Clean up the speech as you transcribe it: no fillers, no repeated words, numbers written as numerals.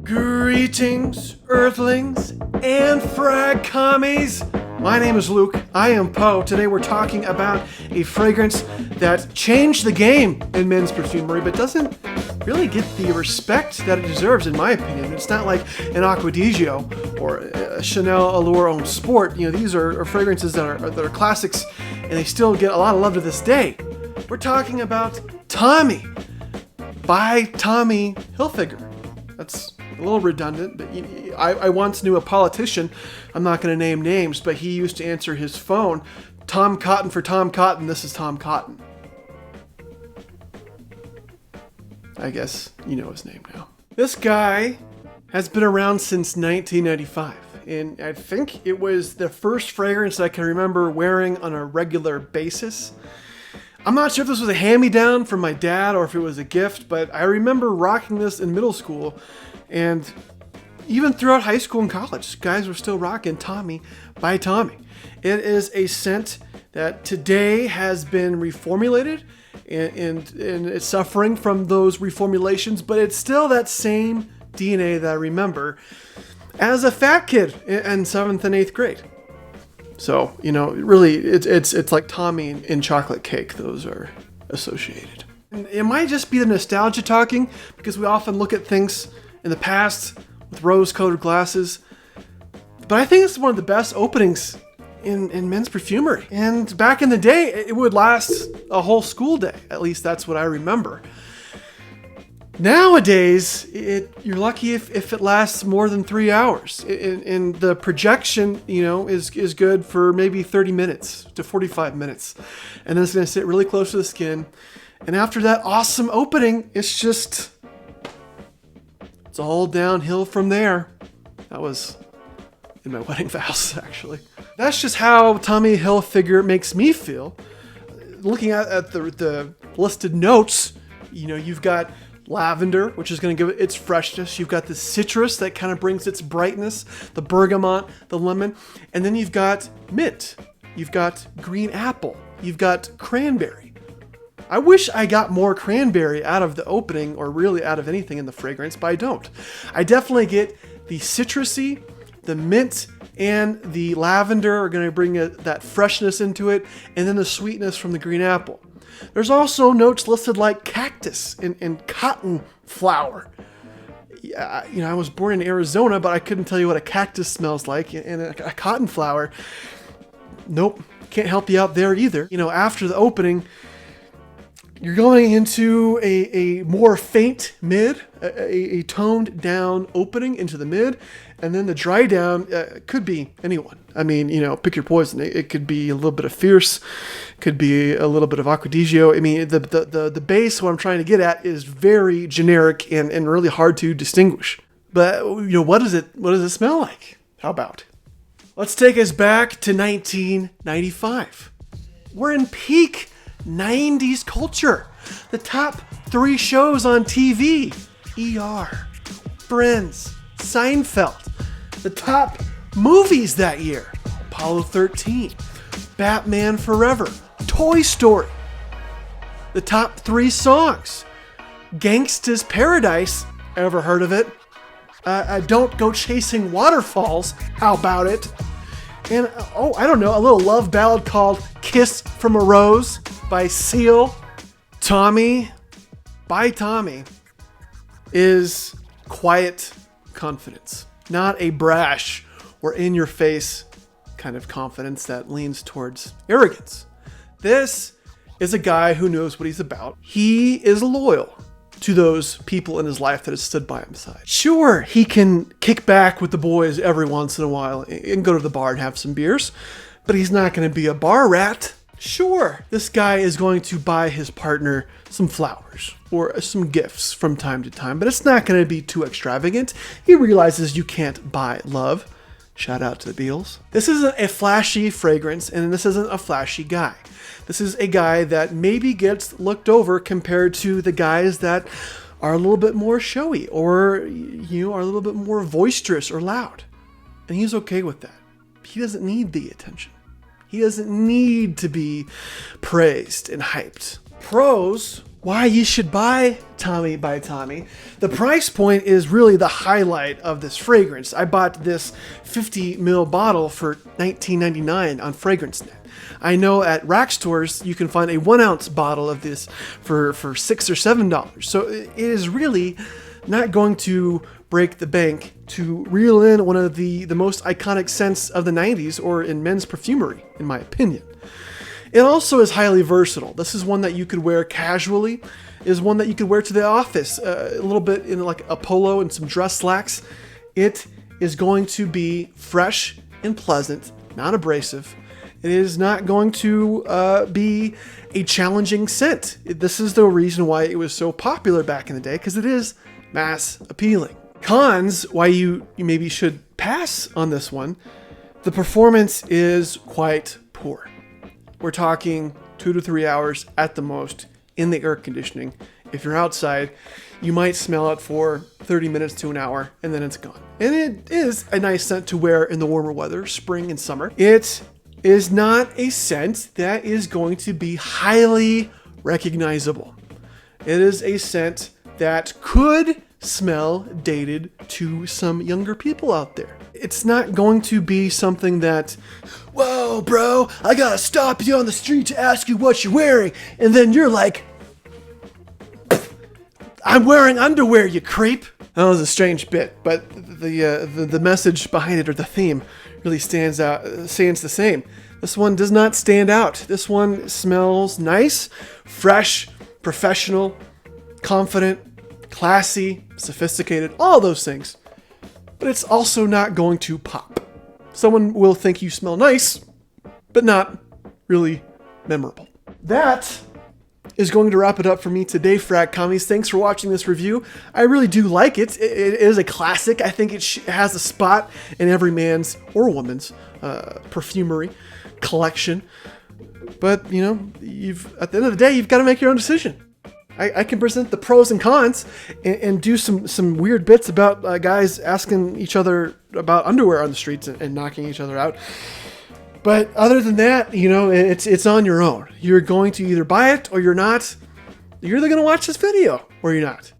Greetings, Earthlings and Fragcommies! My name is Luke. I am Poe. Today we're talking about a fragrance that changed the game in men's perfumery, but doesn't really get the respect that it deserves, in my opinion. It's not like an Acqua di Gio or a Chanel Allure Homme Sport. You know, these are fragrances that are classics, and they still get a lot of love to this day. We're talking about Tommy by Tommy Hilfiger. That's a little redundant, but I once knew a politician, I'm not going to name names, but he used to answer his phone, Tom Cotton for Tom Cotton, this is Tom Cotton. I guess you know his name now. This guy has been around since 1995, and I think it was the first fragrance I can remember wearing on a regular basis. I'm not sure if this was a hand-me-down from my dad or if it was a gift, but I remember rocking this in middle school, and even throughout high school and college, guys were still rocking Tommy by Tommy. It is a scent that today has been reformulated, and it's suffering from those reformulations, but it's still that same DNA that I remember as a fat kid in 7th and 8th grade. So, you know, really, it's like Tommy and chocolate cake. Those are associated. And it might just be the nostalgia talking, because we often look at things in the past with rose-colored glasses. But I think it's one of the best openings in men's perfumery. And back in the day, it would last a whole school day. At least that's what I remember. Nowadays, you're lucky if it lasts more than 3 hours. And the projection, you know, is good for maybe 30 minutes to 45 minutes. And then it's going to sit really close to the skin. And after that awesome opening, it's all downhill from there. That was in my wedding vows, actually. That's just how Tommy Hilfiger makes me feel. Looking at the listed notes, you know, you've got lavender, which is going to give it its freshness. You've got the citrus that kind of brings its brightness, the bergamot, the lemon, and then you've got mint. You've got green apple. You've got cranberry. I wish I got more cranberry out of the opening, or really out of anything in the fragrance, but I don't. I definitely get the citrusy, the mint, and the lavender are going to bring that freshness into it, and then the sweetness from the green apple. There's also notes listed like cactus and cotton flower. Yeah, you know, I was born in Arizona, but I couldn't tell you what a cactus smells like, and a cotton flower. Nope, can't help you out there either. You know, after the opening, you're going into a more faint mid, a toned down opening into the mid, and then the dry down could be anyone. I mean, you know, pick your poison. It could be a little bit of fierce, could be a little bit of Acqua di Gio. I mean, the base, what I'm trying to get at, is very generic and really hard to distinguish. But, you know, what does it smell like? How about? Let's take us back to 1995. We're in peak 90s culture. The top 3 shows on TV: ER, Friends, Seinfeld. The top movies that year: Apollo 13, Batman Forever, Toy Story. The top 3 songs: Gangsta's Paradise, ever heard of it? Don't Go Chasing Waterfalls, how about it? And, I don't know, a little love ballad called Kiss from a Rose by Seal. Tommy by Tommy is quiet confidence, not a brash or in-your-face kind of confidence that leans towards arrogance. This is a guy who knows what he's about. He is loyal to those people in his life that have stood by his side. Sure, he can kick back with the boys every once in a while and go to the bar and have some beers, but he's not going to be a bar rat. Sure, this guy is going to buy his partner some flowers or some gifts from time to time, but it's not going to be too extravagant. He realizes you can't buy love. Shout out to the Beatles. This isn't a flashy fragrance, and this isn't a flashy guy. This is a guy that maybe gets looked over compared to the guys that are a little bit more showy or, you know, are a little bit more boisterous or loud. And he's okay with that. He doesn't need the attention. He doesn't need to be praised and hyped. Pros why you should buy Tommy by Tommy. The price point is really the highlight of this fragrance. I bought this 50 ml bottle for $19.99 on FragranceNet. I know at rack stores you can find a 1 ounce bottle of this for $6 or $7. So it is really not going to break the bank to reel in one of the most iconic scents of the 90s, or in men's perfumery, in my opinion. It also is highly versatile. This is one that you could wear casually, is one that you could wear to the office, a little bit in like a polo and some dress slacks. It is going to be fresh and pleasant, not abrasive. It is not going to be a challenging scent. This is the reason why it was so popular back in the day, because it is mass appealing. Cons, why you maybe should pass on this one. The performance is quite poor. We're talking 2 to 3 hours at the most in the air conditioning. If you're outside, you might smell it for 30 minutes to an hour, and then it's gone. And it is a nice scent to wear in the warmer weather, spring and summer. It is not a scent that is going to be highly recognizable. It is a scent that could smell dated to some younger people out there. It's not going to be something that, whoa, bro, I gotta stop you on the street to ask you what you're wearing. And then you're like, I'm wearing underwear, you creep. That was a strange bit, but the message behind it, or the theme, really stands the same. This one does not stand out. This one smells nice, fresh, professional, confident, classy, sophisticated, all those things. But it's also not going to pop. Someone will think you smell nice, but not really memorable. That is going to wrap it up for me today, Frag Commies. Thanks for watching this review. I really do like it. It is a classic. I think it has a spot in every man's or woman's perfumery collection. But, you know, at the end of the day, you've got to make your own decision. I can present the pros and cons and do some weird bits about guys asking each other about underwear on the streets and knocking each other out. But other than that, you know, it's on your own. You're going to either buy it or you're not. You're either going to watch this video or you're not.